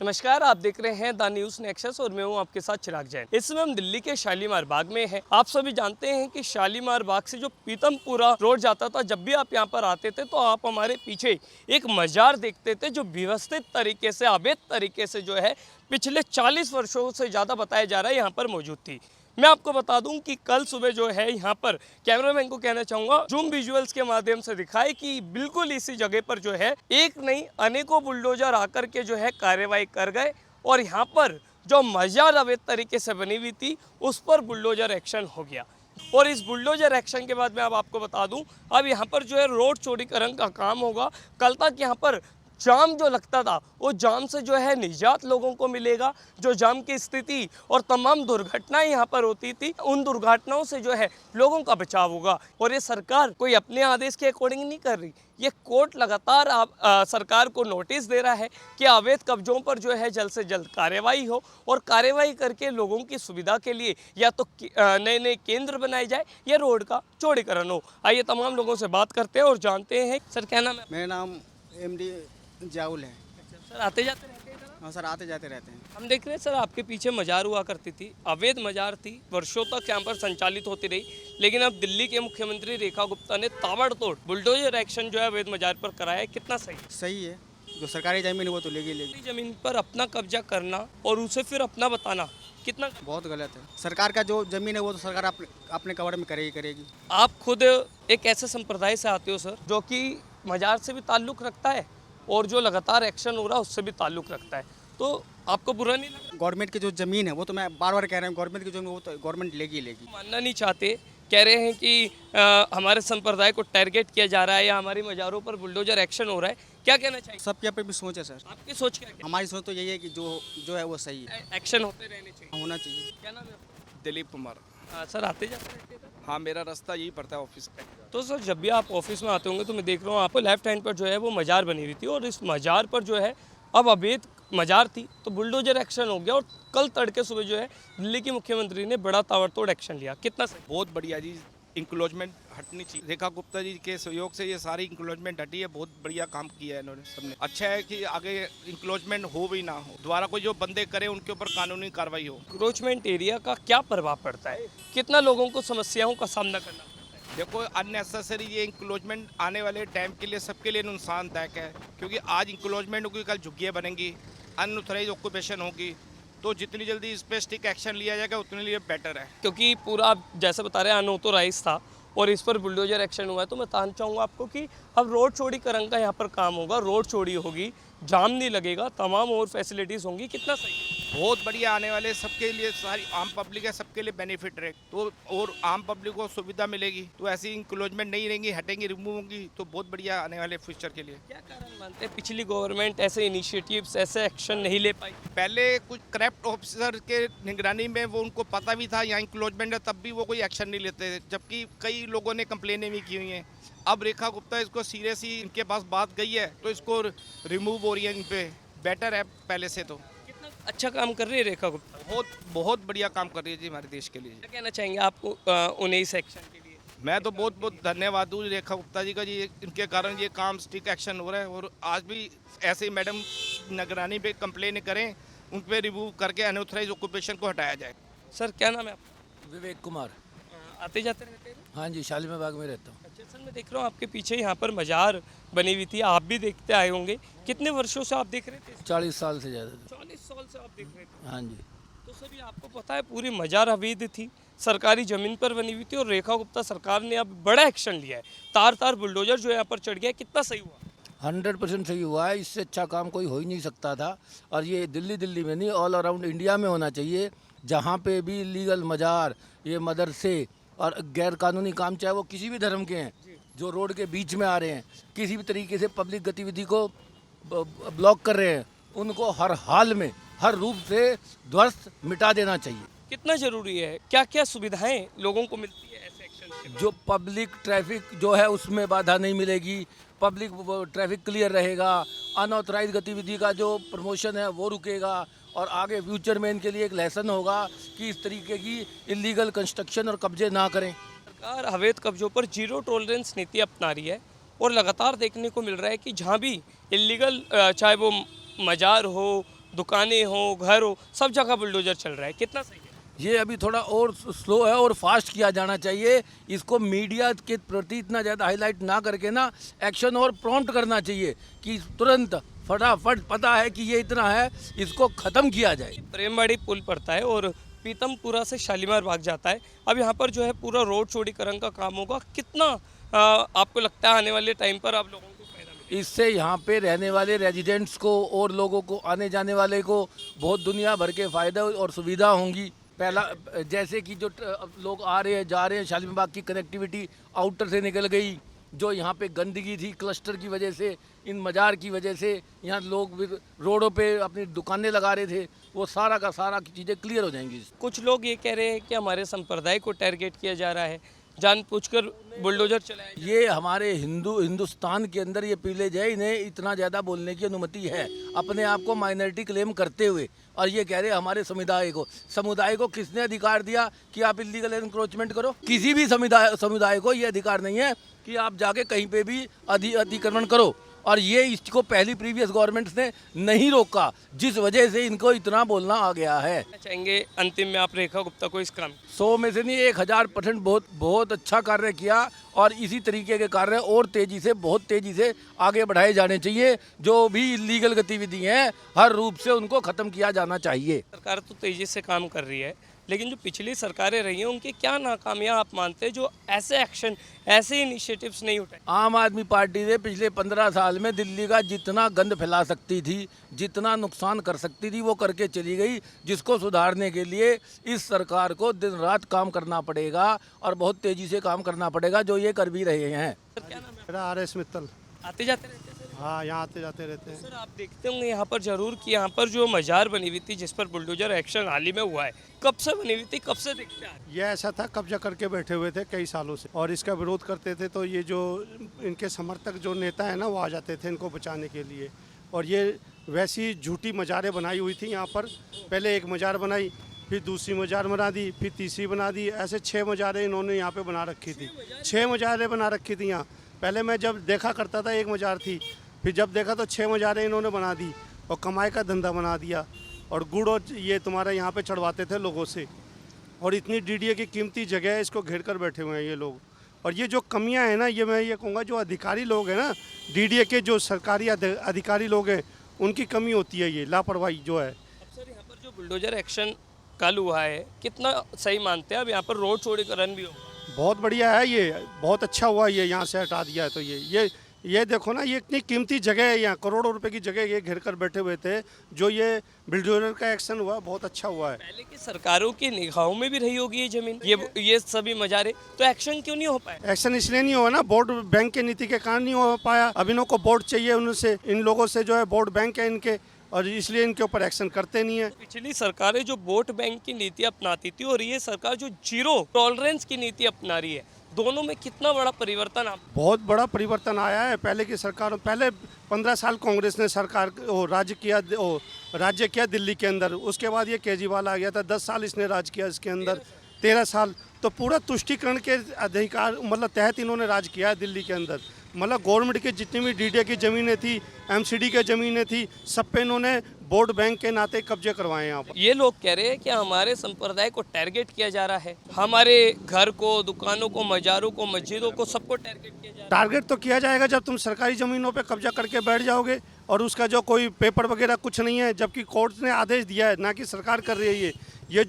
नमस्कार, आप देख रहे हैं द न्यूज़ नेक्सस और मैं हूं आपके साथ चिराग जैन। इस समय हम दिल्ली के शालीमार बाग में हैं। आप सभी जानते हैं कि शालीमार बाग से जो पीतमपुरा रोड जाता था, जब भी आप यहां पर आते थे तो आप हमारे पीछे एक मजार देखते थे जो व्यवस्थित तरीके से, अवैध तरीके से जो है पिछले 40 वर्षों से ज़्यादा बताया जा रहा है यहाँ पर मौजूद थी। मैं आपको बता दूं कि कल सुबह जो है यहाँ पर कैमरामैन को कहना चाहूँगा जूम विजुअल्स के माध्यम से दिखाए कि बिल्कुल इसी जगह पर जो है एक नहीं अनेकों बुलडोजर आकर के जो है कार्रवाई कर गए और यहाँ पर जो मजार अवैध तरीके से बनी हुई थी उस पर बुलडोजर एक्शन हो गया। और इस बुलडोजर एक्शन के बाद मैं अब आपको बता दूं, अब यहाँ पर जो है रोड चौड़ीकरण का काम होगा। कल तक यहाँ पर जाम जो लगता था वो जाम से जो है निजात लोगों को मिलेगा। जो जाम की स्थिति और तमाम दुर्घटनाएं यहाँ पर होती थी, उन दुर्घटनाओं से जो है लोगों का बचाव होगा। और ये सरकार कोई अपने आदेश के अकॉर्डिंग नहीं कर रही, ये कोर्ट लगातार सरकार को नोटिस दे रहा है कि अवैध कब्जों पर जो है जल्द से जल्द कार्रवाई हो और कार्रवाई करके लोगों की सुविधा के लिए या तो नए नए केंद्र बनाए जाए या रोड का चौड़ीकरण हो। आइए तमाम लोगों से बात करते हैं और जानते हैं। सर क्या नाम है? मेरा नाम MD जाउल है। अच्छा सर, आते जाते रहते हैं इधर? हाँ सर, आते जाते रहते हैं। हम देख रहे हैं सर, आपके पीछे मजार हुआ करती थी, अवैध मजार थी, वर्षों तक यहाँ पर संचालित होती रही, लेकिन अब दिल्ली के मुख्यमंत्री रेखा गुप्ता ने ताबड़तोड़ बुलडोजर एक्शन जो है अवैध मजार पर कराया है। कितना सही? सही है, जो सरकारी ज़मीन है वो तो लेगी। जमीन पर अपना कब्जा करना और उसे फिर अपना बताना कितना बहुत गलत है। सरकार का जो ज़मीन है वो तो सरकार अपने कवर में करेगी। आप खुद एक ऐसे संप्रदाय से आते हो सर जो कि मजार से भी ताल्लुक़ रखता है और जो लगातार एक्शन हो रहा है उससे भी ताल्लुक़ रखता है, तो आपको बुरा नहीं लगा? गवर्नमेंट की जो ज़मीन है वो तो मैं बार बार कह रहा हूँ, गवर्नमेंट की ज़मीन वो तो गवर्नमेंट लेगी। मानना नहीं चाहते, कह रहे हैं कि हमारे संप्रदाय को टारगेट किया जा रहा है या हमारी मजारों पर बुलडोजर एक्शन हो रहा है। क्या कहना चाहिए? सबकी अपनी सोच है सर। आपकी सोच क्या है? हमारी सोच तो यही है कि जो है वो सही है, एक्शन होते रहने चाहिए, होना चाहिए। क्या नाम है आपका? दिलीप कुमार। सर आते जाते रहते हैं? हाँ, मेरा रास्ता यही पड़ता है ऑफिस का। तो सर जब भी आप ऑफिस में आते होंगे तो मैं देख रहा हूँ आपको लेफ्ट हैंड पर जो है वो मजार बनी हुई थी और इस मजार पर जो है अब अवैध मजार थी तो बुलडोजर एक्शन हो गया और कल तड़के सुबह जो है दिल्ली के मुख्यमंत्री ने बड़ा ताबड़तोड़ एक्शन लिया। कितना सही? बहुत बढ़िया जी, इंक्लोजमेंट हटनी चाहिए। रेखा गुप्ता जी के सहयोग से ये सारी इंक्लोजमेंट हटी है, बहुत बढ़िया काम किया है इन्होंने सबने। अच्छा है कि आगे इंक्लोजमेंट हो भी ना हो, दोबारा कोई जो बंदे करे उनके ऊपर कानूनी कार्रवाई हो। इंक्रोचमेंट एरिया का क्या प्रभाव पड़ता है? कितना लोगों को समस्याओं का सामना करना पड़ता है? देखो, अननेसेसरी ये इंक्लोजमेंट आने वाले टाइम के लिए सबके लिए नुकसानदायक है, क्योंकि आज इंक्लोजमेंट होगी, कल झुग्गियाँ बनेंगी, अनऑथराइज ऑक्यूपेशन होगी, तो जितनी जल्दी इस पर स्टिक एक्शन लिया जाएगा उतने लिए बेटर है। क्योंकि पूरा आप जैसे बता रहे हैं अनऑथोराइज था और इस पर बुलडोजर एक्शन हुआ है, तो मैं बताना चाहूँगा आपको कि अब रोड चौड़ीकरण का यहाँ पर काम होगा, रोड चौड़ी होगी, जाम नहीं लगेगा, तमाम और फैसिलिटीज़ होंगी। कितना सही है? बहुत बढ़िया, आने वाले सबके लिए, सारी आम पब्लिक है सबके लिए बेनिफिट रहे तो, और आम पब्लिक को सुविधा मिलेगी, तो ऐसी इंक्लोजमेंट नहीं रहेंगी, हटेंगी, रिमूव होंगी, तो बहुत बढ़िया आने वाले फ्यूचर के लिए। क्या कारण मानते हैं पिछली गवर्नमेंट ऐसे इनिशिएटिव्स, ऐसे एक्शन नहीं ले पाई? पहले कुछ करप्ट ऑफिसर के निगरानी में वो उनको पता भी था यहाँ इंक्लोजमेंट है, तब भी वो कोई एक्शन नहीं लेते, जबकि कई लोगों ने कंप्लेनें भी की हुई हैं। अब रेखा गुप्ता इसको सीरियसली, इनके पास बात गई है तो इसको रिमूव हो रही है, इन पे बेटर है पहले से। तो कितना अच्छा काम कर रही है रेखा गुप्ता? बहुत बहुत बढ़िया काम कर रही है जी हमारे देश के लिए। क्या कहना चाहेंगे आपको उन्हें इस एक्शन के लिए? मैं तो बहुत बहुत धन्यवाद दूँ रेखा गुप्ता जी का जी, इनके कारण ये काम स्टिक एक्शन हो रहा है। और आज भी ऐसे ही मैडम निगरानी पे कंप्लेन करें, उन पर रिमूव करके अनऑथराइज ऑक्यूपेशन को हटाया जाए। सर क्या नाम है आपका? विवेक कुमार। आते जाते रहते हैं? हाँ जी, शालीमार बाग में रहता हूँ। अच्छा सर, मैं देख रहा हूँ आपके पीछे यहाँ पर मजार बनी हुई थी, आप भी देखते आए होंगे। कितने वर्षों से आप देख रहे थे? 40 साल से ज़्यादा। 40 साल से आप देख रहे थे? हाँ जी। तो सर ये आपको पता है पूरी मजार अवैध थी, सरकारी ज़मीन पर बनी हुई थी और रेखा गुप्ता सरकार ने अब बड़ा एक्शन लिया है, तार तार बुलडोजर जो यहाँ पर चढ़ गया। कितना सही हुआ? 100% सही हुआ है, इससे अच्छा काम कोई हो ही नहीं सकता था। और ये दिल्ली में नहीं, ऑल अराउंड इंडिया में होना चाहिए। जहाँ पे भी इलीगल मजार, ये मदरसे और गैर कानूनी काम, चाहे वो किसी भी धर्म के हैं, जो रोड के बीच में आ रहे हैं, किसी भी तरीके से पब्लिक गतिविधि को ब्लॉक कर रहे हैं, उनको हर हाल में, हर रूप से ध्वस्त मिटा देना चाहिए। कितना ज़रूरी है? क्या क्या सुविधाएं लोगों को मिलती है ऐसे एक्शन से? जो पब्लिक ट्रैफिक जो है उसमें बाधा नहीं मिलेगी, पब्लिक ट्रैफिक क्लियर रहेगा, अनऑथराइज गतिविधि का जो प्रमोशन है वो रुकेगा और आगे फ्यूचर में इनके लिए एक लेसन होगा कि इस तरीके की इलीगल कंस्ट्रक्शन और कब्जे ना करें। सरकार अवैध कब्जों पर जीरो टॉलरेंस नीति अपना रही है और लगातार देखने को मिल रहा है कि जहाँ भी इलीगल चाहे वो मजार हो, दुकानें हो, घर हो, सब जगह बुलडोजर चल रहा है, कितना सही है? ये अभी थोड़ा और स्लो है और फास्ट किया जाना चाहिए। इसको मीडिया के प्रति इतना ज़्यादा हाईलाइट ना करके ना एक्शन और प्रॉम्प्ट करना चाहिए कि तुरंत फटाफट पता है कि ये इतना है, इसको ख़त्म किया जाए। प्रेमवाड़ी पुल पड़ता है और पीतमपुरा से शालीमार बाग जाता है। अब यहाँ पर जो है पूरा रोड चौड़ीकरण का काम होगा। कितना आपको लगता है आने वाले टाइम पर आप लोगों को फायदा मिलेगा? इससे यहाँ पे रहने वाले रेजिडेंट्स को और लोगों को, आने जाने वाले को बहुत दुनिया भर के फ़ायदे और सुविधा होंगी। पहला जैसे कि जो लोग आ रहे हैं जा रहे हैं, शालीमार बाग की कनेक्टिविटी आउटर से निकल गई। जो यहाँ पे गंदगी थी क्लस्टर की वजह से, इन मज़ार की वजह से, यहाँ लोग भी रोडों पे अपनी दुकानें लगा रहे थे, वो सारा का सारा चीज़ें क्लियर हो जाएंगी। कुछ लोग ये कह रहे हैं कि हमारे संप्रदाय को टारगेट किया जा रहा है, जानबूझकर बुलडोजर चलाया जा रहा है। ये हमारे हिंदुस्तान के अंदर ये प्रिविलेज है, इन्हें इतना ज़्यादा बोलने की अनुमति है, अपने आप को माइनॉरिटी क्लेम करते हुए। और ये कह रहे हैं हमारे समुदाय को किसने अधिकार दिया कि आप इलीगल एनक्रोचमेंट करो? किसी भी समुदाय को ये अधिकार नहीं है कि आप जाके कहीं पे भी अतिक्रमण करो। और ये इसको पहली प्रीवियस गवर्नमेंट्स ने नहीं रोका, जिस वजह से इनको इतना बोलना आ गया है। चाहेंगे अंतिम में आप रेखा गुप्ता को इस काम 100 में से नहीं 1000% बहुत अच्छा कार्य किया और इसी तरीके के कार्य और तेज़ी से, बहुत तेज़ी से आगे बढ़ाए जाने चाहिए। जो भी इलीगल गतिविधि हैं हर रूप से उनको ख़त्म किया जाना चाहिए। सरकार तो तेजी से काम कर रही है, लेकिन जो पिछली सरकारें रही हैं उनकी क्या नाकामियां आप मानते हैं जो ऐसे एक्शन, ऐसे इनिशिएटिव्स नहीं उठाए? आम आदमी पार्टी ने पिछले 15 साल में दिल्ली का जितना गंद फैला सकती थी, जितना नुकसान कर सकती थी, वो करके चली गई, जिसको सुधारने के लिए इस सरकार को दिन रात काम करना पड़ेगा और बहुत तेज़ी से काम करना पड़ेगा, जो ये कर भी रहे हैं। सर क्या नाम है? मेरा RS मित्तल। आते जाते रहते हैं सर? हाँ, यहाँ आते जाते रहते हैं। सर आप देखते होंगे यहाँ पर जरूर कि यहाँ पर जो मजार बनी हुई थी जिस पर बुलडोजर एक्शन हाल ही में हुआ है, कब से बनी हुई थी, कब से देखते हैं? ये ऐसा था, कब्जा करके बैठे हुए थे कई सालों से और इसका विरोध करते थे, तो ये जो इनके समर्थक जो नेता है ना, वो आ जाते थे इनको बचाने के लिए। और ये वैसी झूठी मज़ारें बनाई हुई थी यहाँ पर। पहले एक मज़ार बनाई, फिर दूसरी मज़ार बना दी, फिर तीसरी बना दी, ऐसे 6 मज़ारें इन्होंने यहाँ पे बना रखी थी। 6 मज़ारें बना रखी थी यहाँ। पहले मैं जब देखा करता था एक मज़ार थी, फिर जब देखा तो 6 मज़ारें इन्होंने बना दी और कमाई का धंधा बना दिया। और गुड़ और ये तुम्हारे यहाँ पे चढ़वाते थे लोगों से। और इतनी DDA की कीमती जगह है, इसको घेर कर बैठे हुए हैं ये लोग। और ये जो कमियां हैं ना, ये मैं ये कहूँगा जो अधिकारी लोग हैं ना, DDA के जो सरकारी अधिकारी लोग हैं, उनकी कमी होती है, ये लापरवाही जो है। अब सर यहाँ पर जो बुलडोजर एक्शन कल हुआ है, कितना सही मानते हैं? अब यहाँ पर रोड चौड़ीकरण भी होगा, बहुत बढ़िया है, ये बहुत अच्छा हुआ ये यहाँ से हटा दिया है। तो ये देखो ना, ये इतनी कीमती जगह है, यहाँ करोड़ों रुपए की जगह ये घेर कर बैठे हुए थे। जो ये बुलडोजर का एक्शन हुआ, बहुत अच्छा हुआ है। पहले की सरकारों की निगाहों में भी रही होगी ये जमीन, ये सभी मजारे, तो एक्शन क्यों नहीं हो पाया? एक्शन इसलिए नहीं हुआ ना, वोट बैंक की नीति के कारण नहीं हो पाया। अब इन्हों को वोट चाहिए, उनसे, इन लोगों से जो है वोट बैंक है इनके, और इसलिए इनके ऊपर एक्शन करते नहीं है। पिछली सरकारें जो वोट बैंक की नीति अपनाती थी और ये सरकार जो जीरो टॉलरेंस की नीति अपना रही है, दोनों में कितना बड़ा परिवर्तन आप? बहुत बड़ा परिवर्तन आया है। पहले की सरकार, पहले 15 साल कांग्रेस ने राज्य किया दिल्ली के अंदर। उसके बाद ये केजरीवाल आ गया था, 10 साल इसने राज किया इसके अंदर, 13 साल। तो पूरा तुष्टीकरण के अधिकार मतलब तहत इन्होंने राज किया है दिल्ली के अंदर। मतलब गवर्नमेंट की जितनी भी DDA की ज़मीनें थी, MCD की ज़मीनें थी, सब पे इन्होंने वोट बैंक के नाते कब्जे करवाए यहाँ पर। ये लोग कह रहे हैं कि हमारे संप्रदाय को टारगेट किया जा रहा है, हमारे घर को, दुकानों को, मजारों को, मस्जिदों को, सबको टारगेट किया जा रहा है। टारगेट तो किया जाएगा जब तुम सरकारी ज़मीनों पे कब्जा करके बैठ जाओगे और उसका जो कोई पेपर वगैरह कुछ नहीं है, जबकि कोर्ट ने आदेश दिया है, ना कि सरकार कर रही है। ये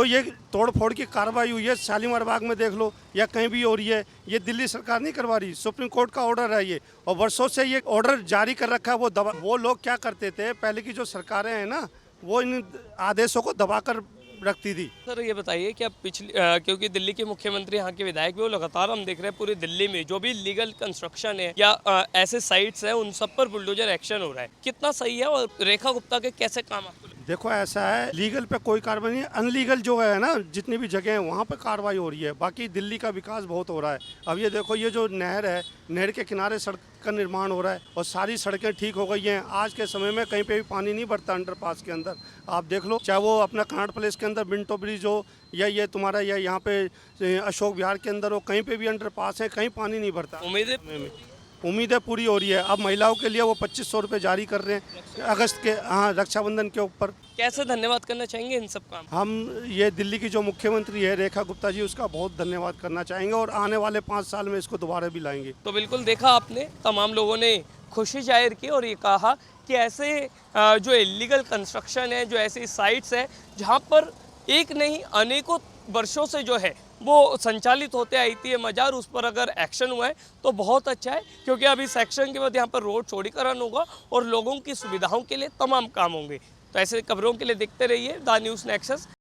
ये तोड़ फोड़ की कार्रवाई हुई है, शालीमार बाग में देख लो या कहीं भी हो रही है, ये दिल्ली सरकार नहीं करवा रही, सुप्रीम कोर्ट का ऑर्डर है ये। और वर्षों से ये ऑर्डर जारी कर रखा है। वो लोग क्या करते थे, पहले की जो सरकारें हैं ना, वो इन आदेशों को दबाकर रखती थी। सर ये बताइए कि अब क्योंकि दिल्ली के मुख्यमंत्री यहाँ के विधायक भी, वो लगातार हम देख रहे हैं पूरी दिल्ली में जो भी लीगल कंस्ट्रक्शन है या ऐसे साइट्स हैं, उन सब पर बुलडोजर एक्शन हो रहा है, कितना सही है? और रेखा गुप्ता के कैसे काम आपको? देखो ऐसा है, लीगल पे कोई कार्रवाई नहीं, अनलीगल जो है ना, जितनी भी जगह है वहाँ पे कार्रवाई हो रही है। बाकी दिल्ली का विकास बहुत हो रहा है। अब ये देखो, ये जो नहर है, नहर के किनारे सड़क का निर्माण हो रहा है और सारी सड़कें ठीक हो गई हैं। आज के समय में कहीं पे भी पानी नहीं भरता अंडरपास के अंदर। आप देख लो, चाहे वो अपना कनाट प्लेस के अंदर मिंटो ब्रिज हो या ये तुम्हारा या यहाँ पे अशोक विहार के अंदर हो, कहीं पे भी अंडरपास है, कहीं पानी नहीं भरता। उम्मीद है उम्मीदें पूरी हो रही है। अब महिलाओं के लिए वो 2500 रुपये जारी कर रहे हैं अगस्त के, हाँ, रक्षाबंधन के ऊपर। कैसे धन्यवाद करना चाहेंगे इन सब का? हम ये दिल्ली की जो मुख्यमंत्री है रेखा गुप्ता जी, उसका बहुत धन्यवाद करना चाहेंगे और आने वाले 5 साल में इसको दोबारा भी लाएंगे। तो बिल्कुल देखा आपने, तमाम लोगों ने खुशी जाहिर की और ये कहा कि ऐसे जो इलीगल कंस्ट्रक्शन है, जो ऐसी साइट्स है जहाँ पर एक नहीं अनेकों वर्षों से जो है वो संचालित होते आई थी ये मजार, उस पर अगर एक्शन हुआ है तो बहुत अच्छा है, क्योंकि अब इस एक्शन के बाद यहाँ पर रोड चौड़ीकरण होगा और लोगों की सुविधाओं के लिए तमाम काम होंगे। तो ऐसे खबरों के लिए देखते रहिए द न्यूज़ नेक्सस।